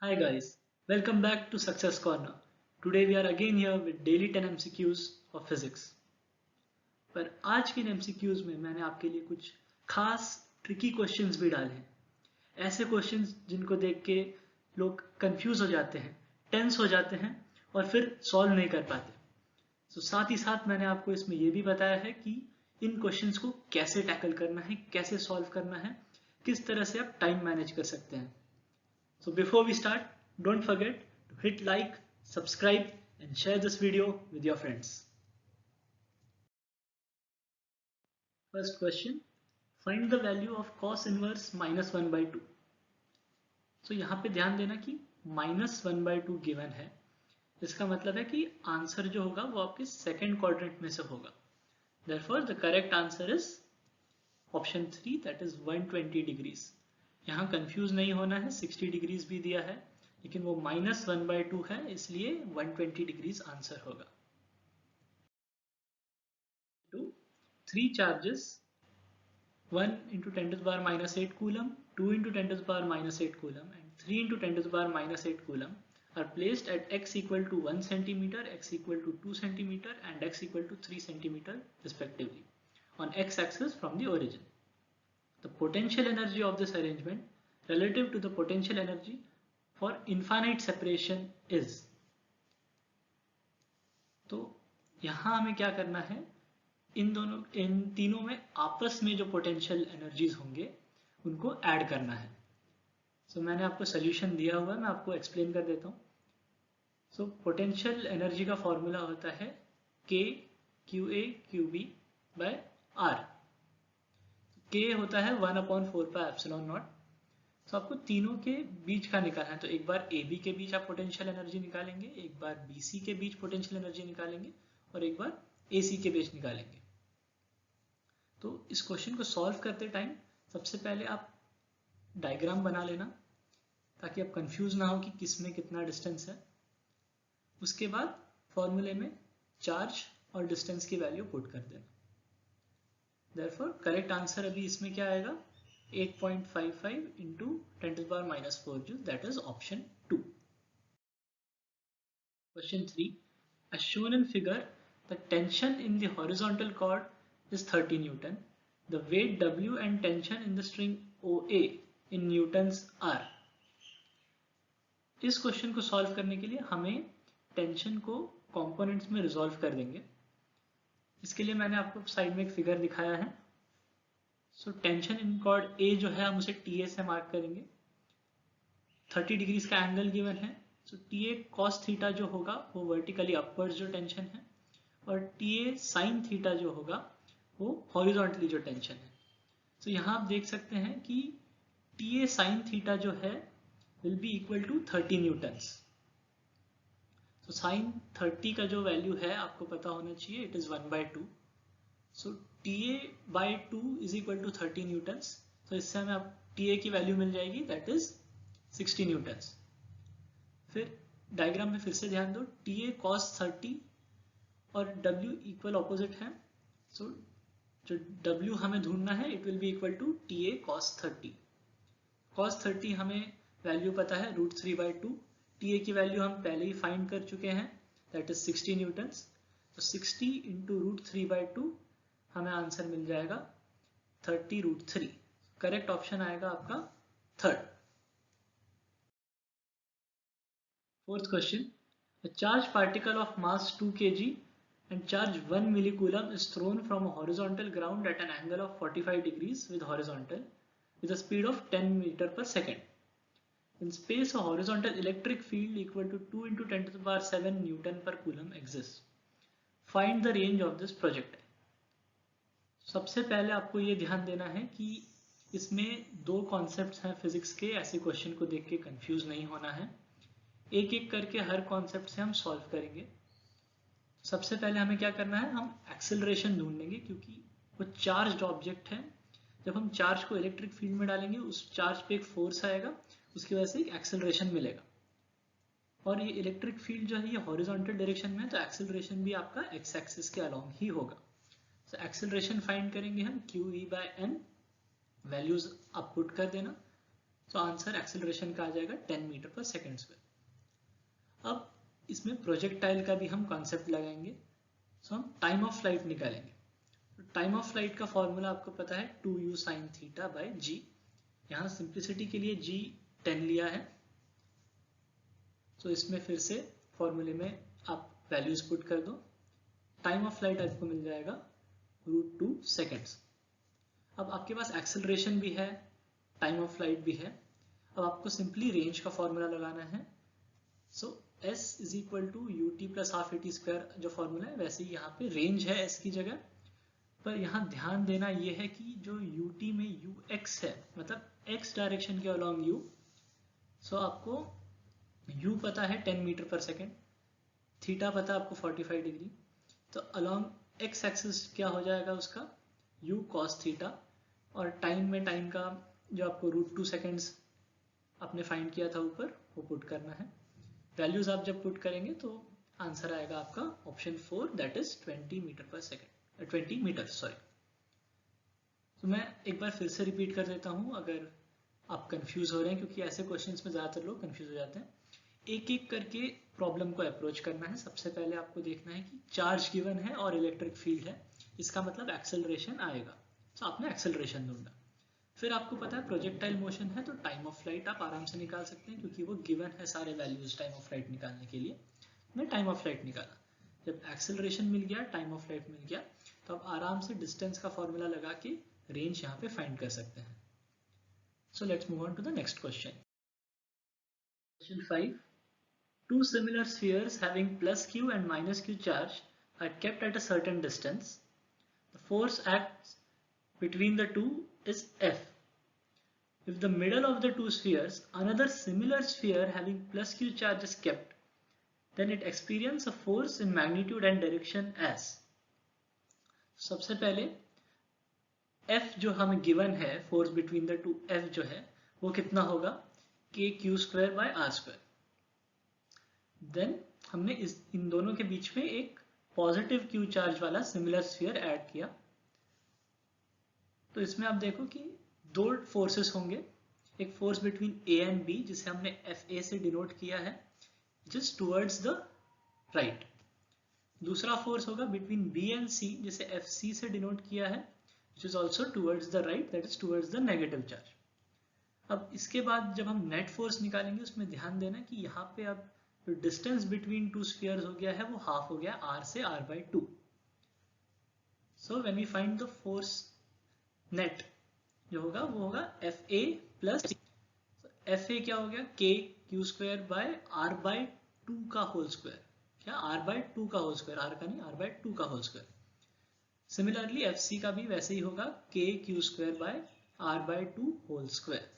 Hi guys, welcome back to Success Corner. Today we are again here with daily 10 MCQs of physics. पर आज के इन MCQs में मैंने आपके लिए कुछ खास ट्रिकी क्वेश्चंस भी डाले हैं. ऐसे क्वेश्चंस जिनको देख के लोग कंफ्यूज हो जाते हैं, टेंस हो जाते हैं और फिर सॉल्व नहीं कर पाते. साथ ही साथ मैंने आपको इसमें यह भी बताया है कि इन क्वेश्चंस को कैसे टैकल करना है, कैसे सॉल्व करना है, किस तरह से आप टाइम मैनेज कर सकते हैं. So before we start, don't forget to hit like, subscribe and share this video with your friends. First question, find the value of cos inverse minus 1 by 2. So यहाँ पे ध्यान देना कि minus 1 by 2 given है. इसका मतलब है कि आंसर जो होगा वो आपके सेकेंड क्वाड्रेंट में से होगा. Therefore the correct answer is option 3, that is 120 degrees. यहाँ कंफ्यूज नहीं होना है, 60 डिग्रीज भी दिया है लेकिन वो -1/2 है इसलिए 120 डिग्रीज आंसर होगा. 3 charges 1 × 10⁻⁸ coulomb, 2 × 10⁻⁸ coulomb and 3 × 10⁻⁸ coulomb are placed at x equal to 1 cm, x equal to 2 cm and x equal to 3 cm respectively on x-axis from the origin. The potential energy of this arrangement relative to the potential energy for infinite separation is. तो यहाँ हमें क्या करना है, इन तीनों में आपस में जो पोटेंशियल एनर्जीज होंगे उनको ऐड करना है. मैंने आपको सोल्यूशन दिया हुआ है, मैं आपको एक्सप्लेन कर देता हूँ. पोटेंशियल एनर्जी का फॉर्मूला होता है K QA QB by R. K होता है 1/4πε0. तो आपको तीनों के बीच का निकालना है. तो एक बार AB के बीच आप पोटेंशियल एनर्जी निकालेंगे, एक बार BC के बीच पोटेंशियल एनर्जी निकालेंगे और एक बार AC के बीच निकालेंगे. तो इस क्वेश्चन को सॉल्व करते टाइम सबसे पहले आप डायग्राम बना लेना ताकि आप कंफ्यूज ना हो कि किस में कितना डिस्टेंस है. उसके बाद फॉर्मूले में चार्ज और डिस्टेंस की वैल्यू पुट कर देना. Therefore करेक्ट आंसर अभी इसमें क्या आएगा, 8.55 into 10⁻⁻4 joules, that is option 2. Question 3. As shown in figure, the tension in the horizontal cord is 30 Newton. The weight W and tension in the string OA in newtons are. इस question को solve करने के लिए हमें tension को components में resolve कर देंगे. इसके लिए मैंने आपको साइड में एक फिगर दिखाया है. टेंशन इन कॉर्ड A जो है हम उसे TA से मार्क करेंगे. 30 डिग्रीज का एंगल गिवन है. TA cos थीटा जो होगा वो वर्टिकली अपवर्ड्स जो टेंशन है और TA sin थीटा जो होगा वो हॉरिजॉन्टली जो टेंशन है. यहाँ आप देख सकते हैं कि TA sin थीटा जो है will be equal to 30 newtons. Sine 30 का जो वैल्यू है आपको पता होना चाहिए, it is 1/2. TA/2 is equal to 30 newtons. इससे हमें अब TA की वैल्यू मिल जाएगी, दैट इज 60 न्यूटन्स. फिर डायग्राम में फिर से ध्यान दो, TA cos 30 और W इक्वल ऑपोजिट है. जो W हमें ढूंढना है, it will be equal to TA cos 30. cos 30 हमें वैल्यू पता है √3/2. TA की वैल्यू हम पहले ही फाइंड कर चुके हैं, दैट इज 60 न्यूटन्स. 60 into √3/2 हमें आंसर मिल जाएगा 30√3. करेक्ट ऑप्शन आएगा आपका third. Fourth question, a charged particle of mass 2 kg and charge 1 millicoulomb is thrown from a horizontal ground at an angle of 45 degrees with horizontal with a speed of 10 meter per second. In space, a horizontal electric field equal to 2 × 10⁻7 Newton per coulomb exists. Find the range of this projectile. सबसे पहले आपको ये ध्यान देना है कि इसमें दो कॉन्सेप्ट्स हैं फिजिक्स के. ऐसे क्वेश्चन को देख के कंफ्यूज नहीं होना है. एक एक करके हर कॉन्सेप्ट से हम सॉल्व करेंगे. सबसे पहले हमें क्या करना है, हम एक्सेलरेशन ढूंढेंगे क्योंकि वो चार्ज्ड ऑब्जेक्ट है. जब हम चार्ज को इलेक्ट्रिक फील्ड में डालेंगे उस चार्ज पे एक फोर्स आएगा, उसकी वजह से एक एक्सेलरेशन मिलेगा. और ये इलेक्ट्रिक फील्ड जो है ये हॉरिजॉन्टल डायरेक्शन में है, तो एक्सेलरेशन भी आपका एक्स एक्सिस के अलोंग ही होगा. एक्सेलरेशन फाइंड करेंगे हम QE/n. वैल्यूज आप पुट कर देना. तो आंसर एक्सेलरेशन का आ जाएगा 10 मीटर पर सेकेंड स्क्वायर। अब इसमें प्रोजेक्टाइल का भी हम कॉन्सेप्ट लगाएंगे। सो हम टाइम ऑफ फ्लाइट निकालेंगे। टाइम ऑफ फ्लाइट का फॉर्मूला आपको पता है 2u sin थीटा बाई जी। यहाँ सिंप्लिसिटी के लिए g 10 लिया है, तो इसमें फिर से फॉर्मूले में आप वैल्यूज पुट कर दो। टाइम ऑफ फ्लाइट आपको मिल जाएगा √2 सेकेंड्स। अब आपके पास एक्सेलरेशन भी है, टाइम ऑफ फ्लाइट भी है। अब आपको सिंपली रेंज का फॉर्मूला लगाना है। So s is equal to u t plus half a t square जो फॉर्मूला है, वैसे ही यहाँ पे रेंज है s की जगह। पर यहाँ ध्यान देना ये है कि जो यू टी में यू एक्स है, मतलब x डायरेक्शन के अलॉन्ग u। सो आपको u पता है 10 मीटर पर सेकेंड, थीटा पता है आपको 45 डिग्री, तो अलॉन्ग x एक्सिस क्या हो जाएगा उसका u cos थीटा, और टाइम में टाइम का जो आपको √2 सेकेंड्स आपने फाइंड किया था ऊपर, वो पुट करना है। वैल्यूज आप जब पुट करेंगे तो आंसर आएगा आपका ऑप्शन 4, दैट इज 20 मीटर पर सेकेंड, 20 मीटर सॉरी। तो मैं एक बार फिर से रिपीट कर देता हूँ अगर आप कंफ्यूज हो रहे हैं, क्योंकि ऐसे क्वेश्चंस में ज़्यादातर लोग कंफ्यूज हो जाते हैं। एक एक करके प्रॉब्लम को अप्रोच करना है। सबसे पहले आपको देखना है कि चार्ज गिवन है और इलेक्ट्रिक फील्ड है, इसका मतलब एक्सेलरेशन आएगा, तो आपने एक्सेलरेशन ढूंढा। फिर आपको पता है प्रोजेक्टाइल मोशन है, तो टाइम ऑफ फ्लाइट आप आराम से निकाल सकते हैं, क्योंकि वो गिवन है सारे वैल्यूज टाइम ऑफ फ्लाइट निकालने के लिए। मैं टाइम ऑफ फ्लाइट निकाला। जब एक्सेलरेशन मिल गया, टाइम ऑफ फ्लाइट मिल गया, तो आप आराम से डिस्टेंस का फॉर्मूला लगा के रेंज यहाँ पे फाइंड कर सकते हैं। So let's move on to the next question. Question 5. Two similar spheres having plus q and minus q charge are kept at a certain distance. The force acts between the two is F. If the middle of the two spheres, another similar sphere having plus q charge is kept, then it experiences a force in magnitude and direction as. सबसे पहले F जो हमें given है, force between the two F जो है वो कितना होगा, k q square by r square. Then हमने इन दोनों के बीच में एक पॉजिटिव क्यू चार्ज वाला सिमिलर स्फीयर ऐड किया। तो इसमें आप देखो कि दो फोर्सेस होंगे, एक force between A and B जिसे हमने एफ ए से डिनोट किया है, जस्ट टुवर्ड्स द राइट। दूसरा फोर्स होगा बिटवीन बी एंड सी जिसे एफ सी से डिनोट किया है, which is also towards the right, that is towards the negative charge. अब इसके बाद जब हम नेट फोर्स निकालेंगे, उसमें ध्यान देना कि यहाँ पे अब जो डिस्टेंस बिटवीन टू स्फीयर्स हो गया है वो हाफ हो गया r से r/2। So when we find the force net जो होगा वो होगा Fa प्लस Fa क्या हो गया, k q square by r/2 का होल स्क्वायर। क्या r/2 का होल स्क्वायर, r का नहीं, r/2 का होल स्क्वायर। सिमिलरली Fc का भी वैसे ही होगा, k q square by r/2 whole square.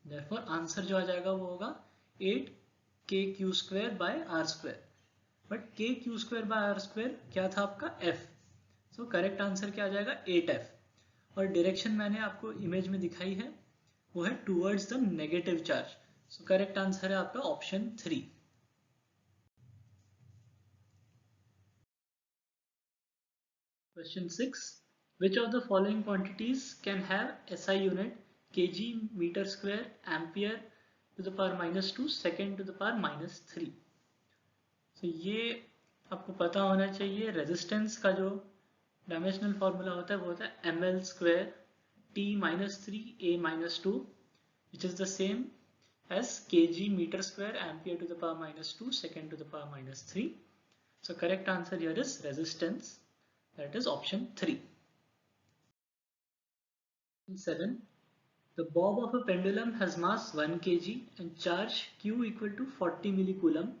Therefore answer जो आ जाएगा वो होगा 8 k q square by r स्क्वायर। But k q square by r square क्या था आपका f, सो करेक्ट आंसर क्या आ जाएगा 8f। और डायरेक्शन मैंने आपको इमेज में दिखाई है, वो है towards the negative charge. So correct answer है आपका option 3। Question 6. Which of the following quantities can have SI unit kg meter square ampere to the power -2 second to the power -3? तो ये आपको पता होना चाहिए। रेजिस्टेंस का जो डायमेंशनल फॉर्मूला होता है वो होता है ml square t -3 a -2 which is the same as kg meter square ampere to the power -2 second to the power -3. So correct answer here is resistance, that is option 3. 7. The bob of a pendulum has mass 1 kg and charge q equal to 40 millicoulomb.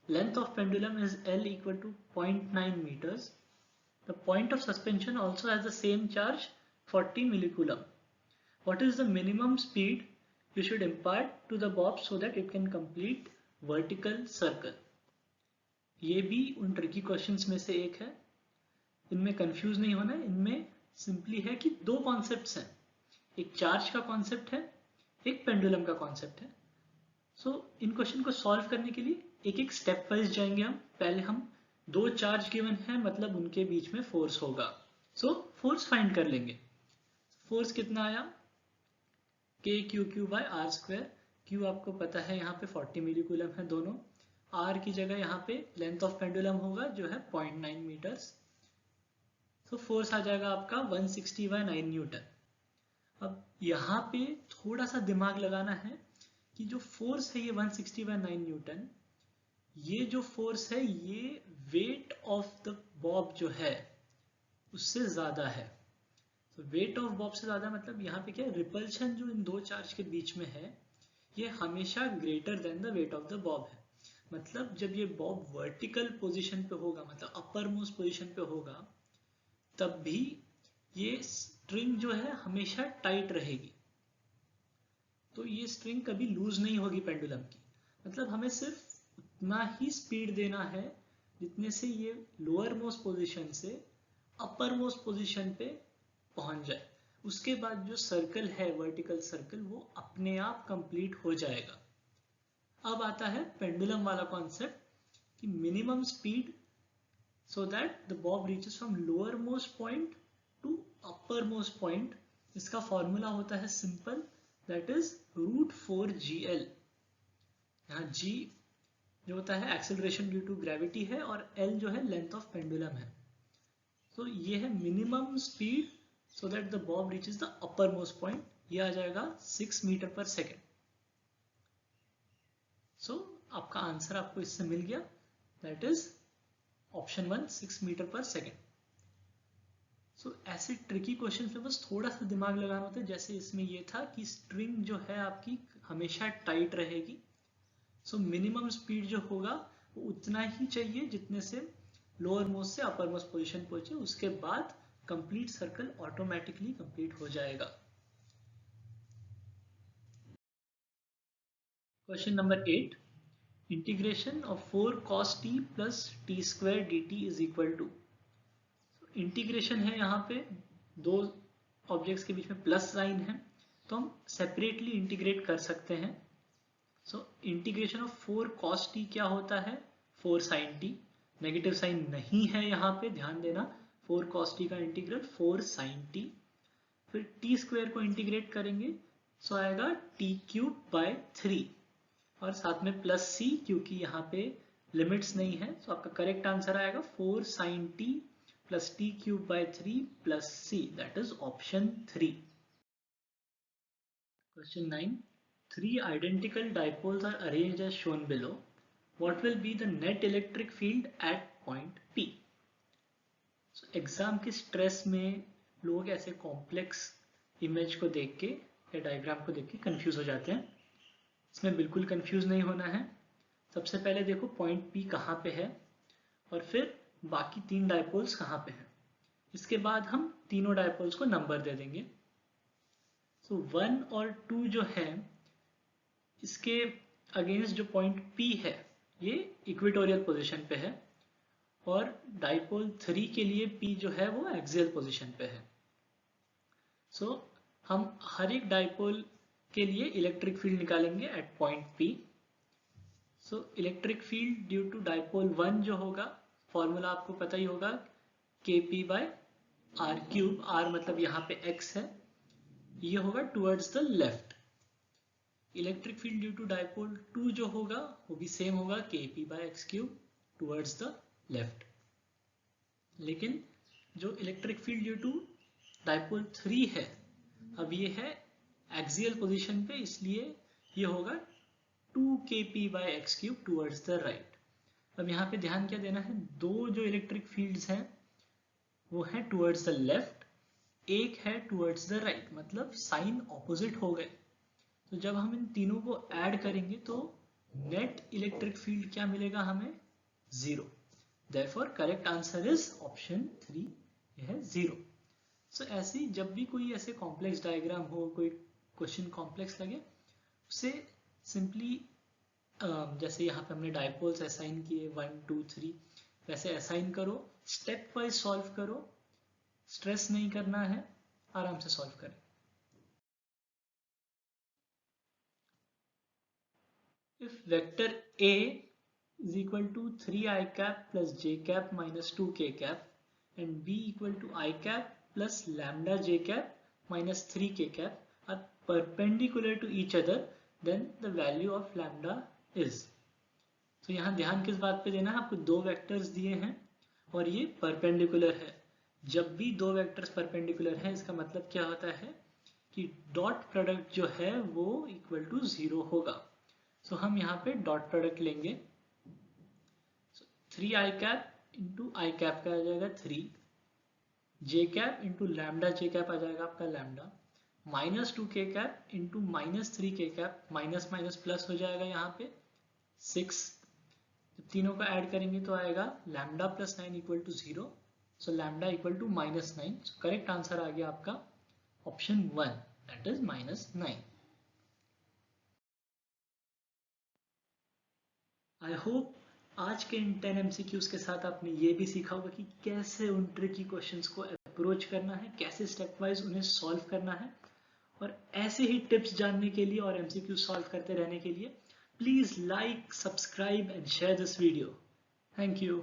Length of pendulum is L equal to 0.9 meters. The point of suspension also has the same charge, 40 millicoulomb. What is the minimum speed you should impart to the bob so that it can complete vertical circle? ये भी उन tricky questions में से एक है, इनमें confuse नहीं होना है। इनमें सिंपली है कि दो कॉन्सेप्ट्स हैं, एक चार्ज का कॉन्सेप्ट है, एक पेंडुलम का कॉन्सेप्ट है। सो इन क्वेश्चन को सॉल्व करने के लिए एक एक स्टेप वाइज जाएंगे हम। पहले हम दो चार्ज गिवन है, मतलब उनके बीच में फोर्स होगा। सो फोर्स फाइंड कर लेंगे। फोर्स कितना आया, k q by r square. Q आपको पता है यहाँ पे 40 मिलीकूलम है दोनों। आर की जगह यहाँ पे लेंथ ऑफ पेंडुलम होगा जो है 0.9 मीटर्स। तो फोर्स आ जाएगा आपका 160/9 न्यूटन। अब यहाँ पे थोड़ा सा दिमाग लगाना है कि जो फोर्स है ये 160/9 न्यूटन, ये जो फोर्स है ये वेट ऑफ द बॉब जो है उससे ज्यादा है। तो वेट ऑफ बॉब से ज्यादा मतलब यहाँ पे क्या है, रिपल्शन जो इन दो चार्ज के बीच में है ये हमेशा greater than the weight of the Bob है। मतलब जब ये बॉब वर्टिकल पोजीशन पे होगा, मतलब अपर मोस्ट पोजीशन पे होगा, तब भी ये स्ट्रिंग जो है हमेशा टाइट रहेगी। तो ये स्ट्रिंग कभी लूज नहीं होगी पेंडुलम की। मतलब हमें सिर्फ उतना ही स्पीड देना है जितने से ये लोअर मोस्ट पोजीशन से अपर मोस्ट पोजीशन पे पहुंच जाए। उसके बाद जो सर्कल है वर्टिकल सर्कल वो अपने आप कंप्लीट हो जाएगा। अब आता है पेंडुलम वाला कॉन्सेप्ट कि minimum speed so that the bob reaches from lower most point to upper most point। इसका फॉर्मूला होता है सिंपल, that is √4gl। यहाँ g जो होता है एक्सेलरेशन ड्यू टू ग्रेविटी है और l जो है लेंथ ऑफ पेंडुलम है। तो ये है minimum speed so that the bob reaches the upper most point। ये आ जाएगा 6 मीटर पर सेकेंड। सो आपका आंसर आपको इससे मिल गया, that is ऑप्शन 1 6 मीटर पर सेकेंड। सो ऐसे ट्रिकी क्वेश्चन में बस थोड़ा सा दिमाग लगाना होता है। जैसे इसमें ये था कि स्ट्रिंग जो है आपकी हमेशा टाइट रहेगी। सो मिनिमम स्पीड जो होगा वो उतना ही चाहिए जितने से लोअर मोस्ट से अपर मोस्ट पोजीशन पहुंचे। उसके बाद कंप्लीट सर्कल ऑटोमेटिकली कंप्लीट हो जाएगा। Question number 8, integration of 4 cos t plus t square dt is equal to। Integration है यहाँ पे दो ऑब्जेक्ट्स के बीच में प्लस साइन है तो हम सेपरेटली इंटीग्रेट कर सकते हैं। So integration of 4 cos t क्या होता है, 4 sin t। नेगेटिव साइन नहीं है यहाँ पे, ध्यान देना। 4 cos t का इंटीग्रल 4 sin t। फिर t स्क्वायर को इंटीग्रेट करेंगे सो आएगा t³/3 और साथ में प्लस c क्योंकि यहाँ पे लिमिट्स नहीं है। तो आपका करेक्ट आंसर आएगा 4 sin t plus t³/3 plus c, that is option 3। Question 9, 3 identical dipoles are arranged as shown below. What will be the net electric field at point P? So exam के stress में लोग ऐसे complex image को देख के या diagram को देख के कंफ्यूज हो जाते हैं। इसमें बिल्कुल कंफ्यूज नहीं होना है। सबसे पहले देखो पॉइंट P कहाँ पे है और फिर बाकी 3 डायपोल्स कहाँ पे हैं। इसके बाद हम तीनों डायपोल्स को नंबर दे देंगे। सो 1 और 2 जो है इसके अगेंस्ट जो पॉइंट P है ये इक्वेटोरियल पोजीशन पे है और डायपोल 3 के लिए P जो है वो एक्सियल पोजीशन पे है। सो हम हर एक डायपोल के लिए इलेक्ट्रिक फील्ड निकालेंगे at point P। So electric field due to dipole 1 जो होगा, फॉर्मूला आपको पता ही होगा, kp/r³। r मतलब यहाँ पे x है, ये होगा towards the left. Electric field due to dipole 2 जो होगा वो भी सेम होगा, kp/x³ टुवर्ड्स द लेफ्ट। लेकिन जो electric field due to dipole 3 है अब ये है एक्सियल पोजीशन पे, इसलिए ये होगा 2kp/x³ टुवर्ड्स द राइट। अब यहाँ पे ध्यान क्या देना है, दो जो इलेक्ट्रिक फील्ड्स हैं वो है टुवर्ड्स द लेफ्ट, एक है टुवर्ड्स द राइट, मतलब साइन ऑपोजिट हो गए। तो जब हम इन तीनों को ऐड करेंगे तो नेट इलेक्ट्रिक फील्ड क्या मिलेगा हमें, 0। Therefore correct answer is option 3, यह है 0। सो ऐसे जब भी कोई ऐसे कॉम्प्लेक्स डायग्राम हो, कोई क्वेश्चन कॉम्प्लेक्स लगे, उसे सिंपली जैसे यहाँ पे हमने डायपोल्स असाइन किए 1 2 3, वैसे असाइन करो, स्टेप वाइज सॉल्व करो, स्ट्रेस नहीं करना है, आराम से सॉल्व करें। If vector A is equal to 3i cap plus j cap minus 2k cap and B equal to i cap plus lambda j cap minus 3k cap are perpendicular to each other, then the value of lambda is. तो यहाँ ध्यान किस बात पे देना है, आपको दो वेक्टर्स दिए हैं और ये परपेंडिकुलर है. जब भी दो वेक्टर्स परपेंडिकुलर हैं इसका मतलब क्या होता है कि डॉट प्रोडक्ट जो है वो इक्वल टू 0 होगा. सो हम यहाँ पे डॉट प्रोडक्ट लेंगे. 3 i cap into I cap का आ जाएगा 3, j cap into lambda j cap आ जाएगा आपका lambda, minus 2k cap into minus 3k cap, minus minus plus हो जाएगा यहाँ पे 6. जब तीनों को ऐड करेंगे तो आएगा lambda plus 9 equal to 0. So lambda equal to minus 9. Correct answer आ गया आपका option 1, that is -9. I hope आज के इन 10 MCQs के साथ आपने ये भी सीखा होगा कि कैसे उन ट्रिकी क्वेश्चंस को अप्रोच करना है, कैसे स्टेप वाइज उन्हें सॉल्व करना है. और ऐसे ही टिप्स जानने के लिए और MCQ सॉल्व करते रहने के लिए please like, subscribe and share this video. Thank you.